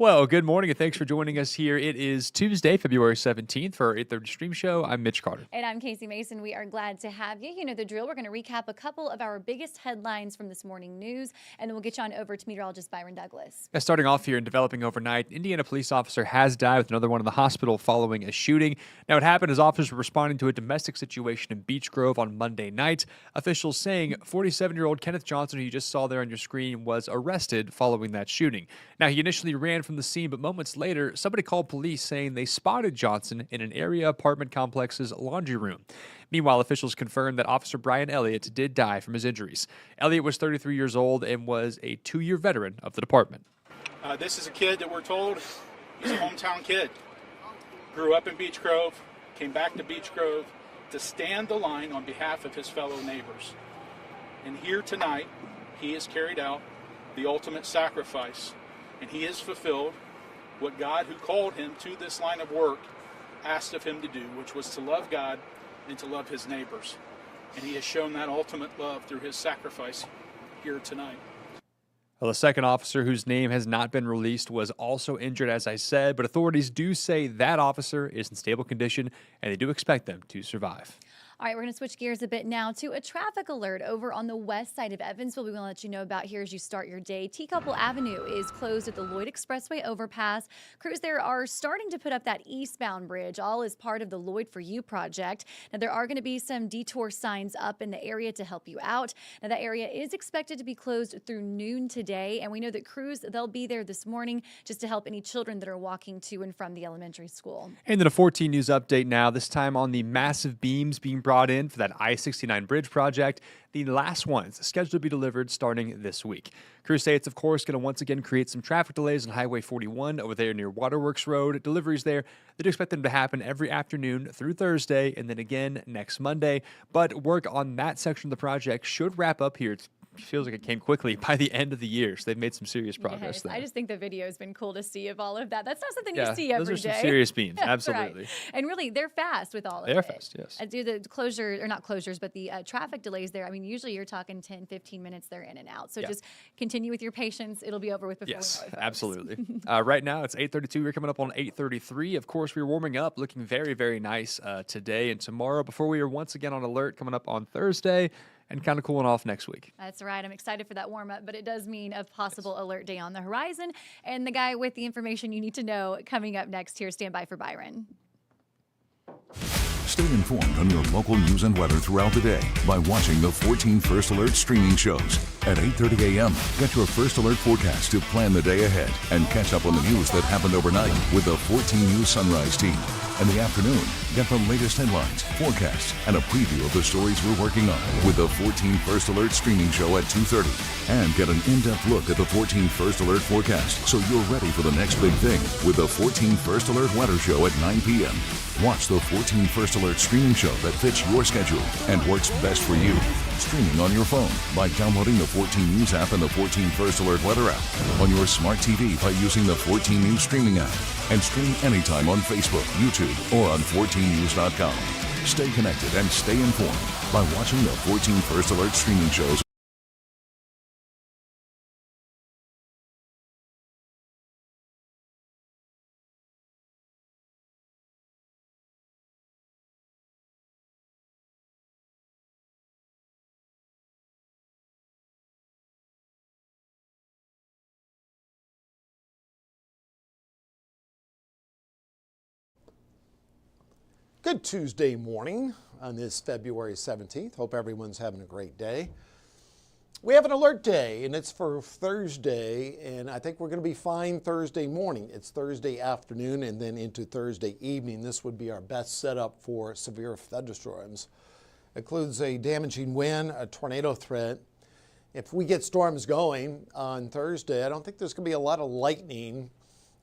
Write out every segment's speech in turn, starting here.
Well, good morning and thanks for joining us here. It is Tuesday, February 17th for our 8:30 stream show. I'm Mitch Carter. And I'm Casey Mason. We are glad to have you. You know the drill. We're going to recap a couple of our biggest headlines from this morning news, and then we'll get you on over to meteorologist Byron Douglas. Starting off here and developing overnight, Indiana police officer has died with another one in the hospital following a shooting. Now, what happened is officers were responding to a domestic situation in Beech Grove on Monday night. Officials saying 47-year-old Kenneth Johnson, who you just saw there on your screen, was arrested following that shooting. Now, he initially ran from the scene, but moments later, somebody called police saying they spotted Johnson in an area apartment complex's laundry room. Meanwhile, officials confirmed that Officer Brian Elliott did die from his injuries. Elliott was 33 years old and was a 2-year veteran of the department. This is a kid that we're told he's a hometown kid. Grew up in Beech Grove, came back to Beech Grove to stand the line on behalf of his fellow neighbors. And here tonight, he has carried out the ultimate sacrifice, and he has fulfilled what God, who called him to this line of work, asked of him to do, which was to love God and to love his neighbors. And he has shown that ultimate love through his sacrifice here tonight. Well, the second officer, whose name has not been released, was also injured, as I said, but authorities do say that officer is in stable condition, and they do expect them to survive. All right, we're going to switch gears a bit now to a traffic alert over on the west side of Evansville. We want to let you know about here as you start your day. Teacup Avenue is closed at the Lloyd Expressway overpass. Crews there are starting to put up that eastbound bridge, all as part of the Lloyd for You project. Now, there are going to be some detour signs up in the area to help you out. Now, that area is expected to be closed through noon today, and we know that crews, they'll be there this morning just to help any children that are walking to and from the elementary school. And then a 14 News update now, this time on the massive beams being brought in for that I-69 bridge project. The last ones scheduled to be delivered starting this week. Crews say it's, of course, going to once again create some traffic delays on Highway 41 over there near Waterworks Road. Deliveries there, they do expect them to happen every afternoon through Thursday and then again next Monday. But work on that section of the project should wrap up here. It feels like it came quickly by the end of the year, so they've made some serious progress Yes, there. I just think the video has been cool to see of all of that. That's not something you see every day. Those are some serious beams, Right. absolutely. And really, they're fast with all of it. They are fast, yes. Do the closure, or not closures, but the traffic delays there. I mean, usually you're talking 10, 15 minutes, they're in and out. So just continue with your patience. It'll be over with before we know it, folks. Absolutely. Right now, it's 8:32. We're coming up on 8:33. Of course, we're warming up, looking very, very nice today and tomorrow before we are once again on alert coming up on Thursday and kind of cooling off next week. That's right. I'm excited for that warm up, but it does mean a possible alert day on the horizon. And the guy with the information you need to know coming up next here. Stand by for Byron. Stay informed on your local news and weather throughout the day by watching the 14 First Alert streaming shows. At 8:30 a.m., get your First Alert forecast to plan the day ahead and catch up on the news that happened overnight with the 14 News Sunrise team. In the afternoon, get the latest headlines, forecasts, and a preview of the stories we're working on with the 14 First Alert streaming show at 2:30. And get an in-depth look at the 14 First Alert forecast so you're ready for the next big thing with the 14 First Alert weather show at 9 p.m. Watch the 14 First Alert streaming show that fits your schedule and works best for you. Streaming on your phone by downloading the 14 News app and the 14 First Alert weather app. On your smart TV by using the 14 News streaming app. And stream anytime on Facebook, YouTube, or on 14news.com. Stay connected and stay informed by watching the 14 First Alert streaming shows. Good Tuesday morning on this February 17th. Hope everyone's having a great day. We have an alert day, and it's for Thursday, and I think we're going to be fine Thursday morning. It's Thursday afternoon and then into Thursday evening. This would be our best setup for severe thunderstorms. It includes a damaging wind, a tornado threat. If we get storms going on Thursday, I don't think there's going to be a lot of lightning.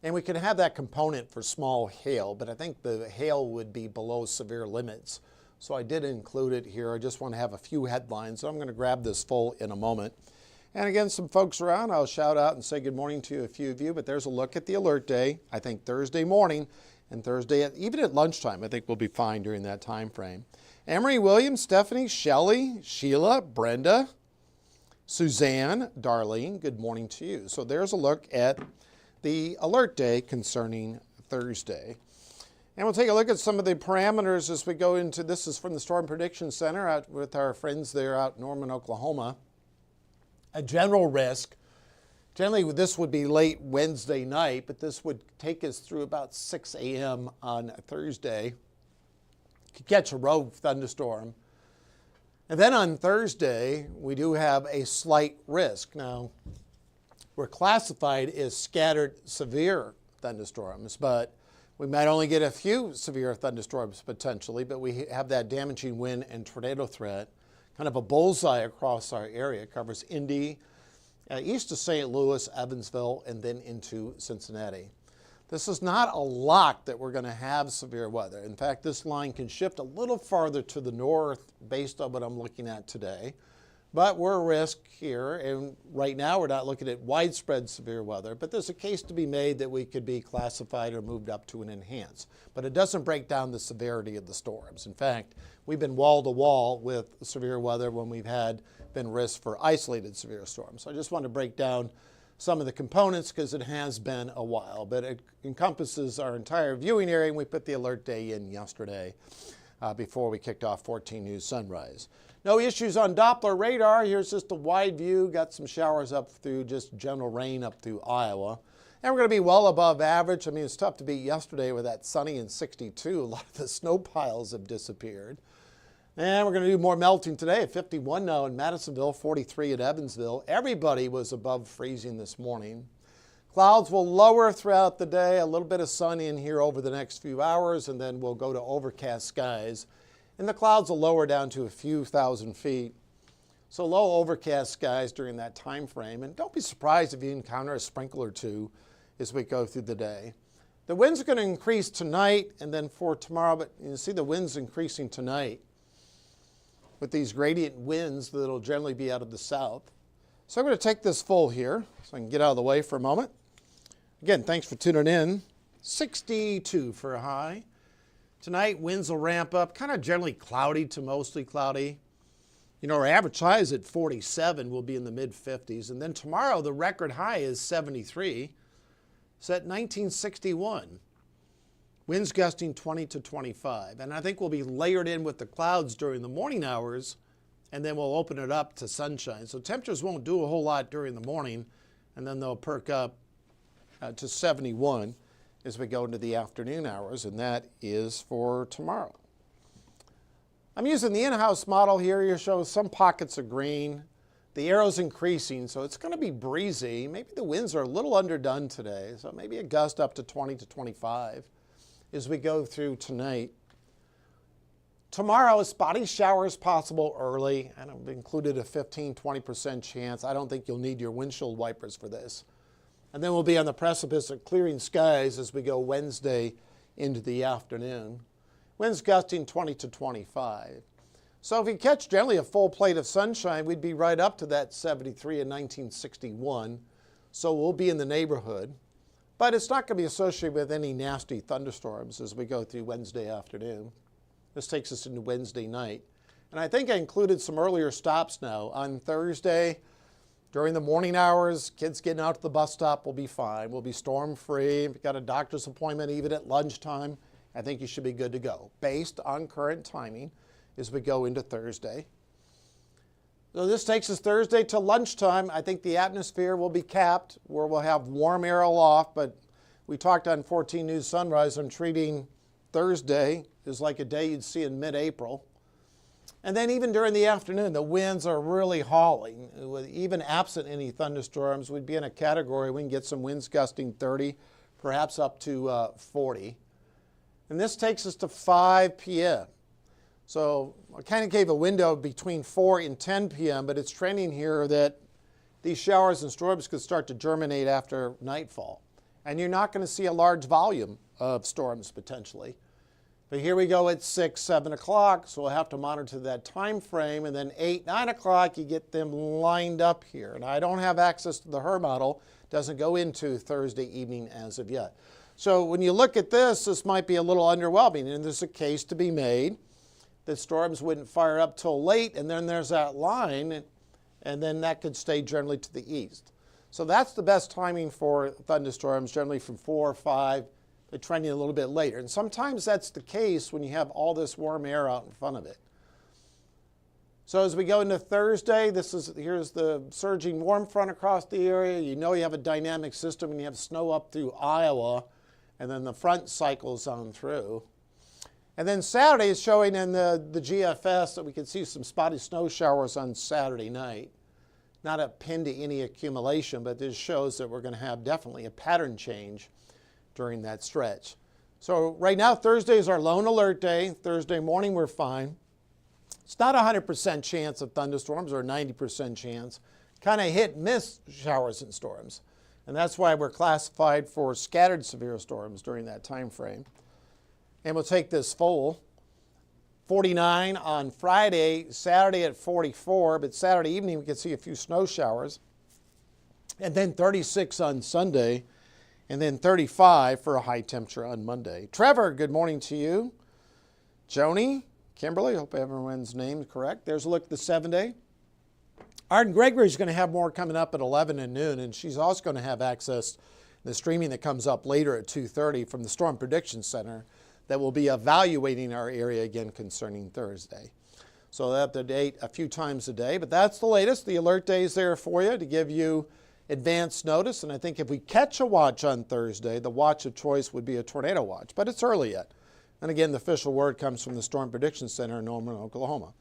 And we can have that component for small hail, but I think the hail would be below severe limits. So I did include it here. I just want to have a few headlines. So I'm going to grab this full in a moment. And again, some folks around, I'll shout out and say good morning to a few of you, but there's a look at the alert day. I think Thursday morning and Thursday, even at lunchtime, I think we'll be fine during that time frame. Emery, Williams, Stephanie, Shelley, Sheila, Brenda, Suzanne, Darlene, good morning to you. So there's a look at the alert day concerning Thursday. And we'll take a look at some of the parameters as we go into, this is from the Storm Prediction Center out with our friends there out in Norman, Oklahoma. A general risk, generally this would be late Wednesday night, but this would take us through about 6 a.m. on Thursday. Could catch a rogue thunderstorm. And then on Thursday, we do have a slight risk. Now, we're classified as scattered severe thunderstorms, but we might only get a few severe thunderstorms potentially, but we have that damaging wind and tornado threat, kind of a bullseye across our area. It covers Indy, east of St. Louis, Evansville, and then into Cincinnati. This is not a lock that we're going to have severe weather. In fact, this line can shift a little farther to the north based on what I'm looking at today. But we're a risk here, and right now we're not looking at widespread severe weather, but there's a case to be made that we could be classified or moved up to an enhanced. But it doesn't break down the severity of the storms. In fact, we've been wall to wall with severe weather when we've been risk for isolated severe storms. So I just want to break down some of the components because it has been a while, but it encompasses our entire viewing area, and we put the alert day in yesterday before we kicked off 14 News Sunrise. No issues on Doppler radar. Here's just a wide view. Got some showers up through just general rain up through Iowa. And we're going to be well above average. I mean, it's tough to beat yesterday with that sunny and 62. A lot of the snow piles have disappeared. And we're going to do more melting today at 51 now in Madisonville, 43 at Evansville. Everybody was above freezing this morning. Clouds will lower throughout the day. A little bit of sun in here over the next few hours, and then we'll go to overcast skies. And the clouds will lower down to a few thousand feet. So low overcast skies during that time frame. And don't be surprised if you encounter a sprinkle or two as we go through the day. The winds are going to increase tonight and then for tomorrow, but you see the winds increasing tonight with these gradient winds that will generally be out of the south. So I'm going to take this full here so I can get out of the way for a moment. Again, thanks for tuning in. 62 for a high. Tonight, winds will ramp up, kind of generally cloudy to mostly cloudy. You know, our average high is at 47. We'll be in the mid-50s. And then tomorrow, the record high is 73. Set 1961. Winds gusting 20 to 25. And I think we'll be layered in with the clouds during the morning hours, and then we'll open it up to sunshine. So temperatures won't do a whole lot during the morning, and then they'll perk up to 71. As we go into the afternoon hours, and that is for tomorrow. I'm using the in-house model here. You show some pockets of green. The arrow's increasing, so it's going to be breezy. Maybe the winds are a little underdone today, so maybe a gust up to 20 to 25 as we go through tonight. Tomorrow, spotty showers possible early, and I've included a 15-20% chance. I don't think you'll need your windshield wipers for this. And then we'll be on the precipice of clearing skies as we go Wednesday into the afternoon. Winds gusting 20 to 25. So if we catch generally a full plate of sunshine, we'd be right up to that 73 in 1961. So we'll be in the neighborhood. But it's not going to be associated with any nasty thunderstorms as we go through Wednesday afternoon. This takes us into Wednesday night. And I think I included some earlier stops now. On Thursday, during the morning hours, kids getting out to the bus stop will be fine. We'll be storm-free. If you've got a doctor's appointment even at lunchtime, I think you should be good to go, based on current timing as we go into Thursday. So this takes us Thursday to lunchtime. I think the atmosphere will be capped, where we'll have warm air aloft, but we talked on 14 News Sunrise on treating Thursday as like a day you'd see in mid-April. And then even during the afternoon, the winds are really hauling. Even absent any thunderstorms, we'd be in a category we can get some winds gusting 30, perhaps up to 40. And this takes us to 5 p.m. So I kind of gave a window between 4 and 10 p.m., but it's trending here that these showers and storms could start to germinate after nightfall. And you're not going to see a large volume of storms potentially. But here we go at 6, 7 o'clock, so we'll have to monitor that time frame. And then 8, 9 o'clock, you get them lined up here. And I don't have access to the HER model. It doesn't go into Thursday evening as of yet. So when you look at this, this might be a little underwhelming. And there's a case to be made that storms wouldn't fire up till late. And then there's that line, and then that could stay generally to the east. So that's the best timing for thunderstorms, generally from 4 or 5, but trending a little bit later. And sometimes that's the case when you have all this warm air out in front of it. So as we go into Thursday, here's the surging warm front across the area. You know you have a dynamic system and you have snow up through Iowa, and then the front cycles on through. And then Saturday is showing in the GFS that we can see some spotty snow showers on Saturday night. Not a pin to any accumulation, but this shows that we're going to have definitely a pattern change during that stretch. So right now, Thursday is our lone alert day. Thursday morning, we're fine. It's not a 100% chance of thunderstorms or a 90% chance. Kind of hit miss showers and storms. And that's why we're classified for scattered severe storms during that time frame. And we'll take this full. 49 on Friday, Saturday at 44, but Saturday evening we can see a few snow showers. And then 36 on Sunday, and then 35 for a high temperature on Monday. Trevor, good morning to you. Joni, Kimberly, hope everyone's name is correct. There's a look at the 7-day. Arden Gregory's going to have more coming up at 11 and noon, and she's also going to have access to the streaming that comes up later at 2:30 from the Storm Prediction Center that will be evaluating our area again concerning Thursday. So they'll update a few times a day, but that's the latest. The alert day is there for you to give you advance notice, and I think if we catch a watch on Thursday, the watch of choice would be a tornado watch, but it's early yet. And again, the official word comes from the Storm Prediction Center in Norman, Oklahoma.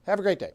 Have a great day.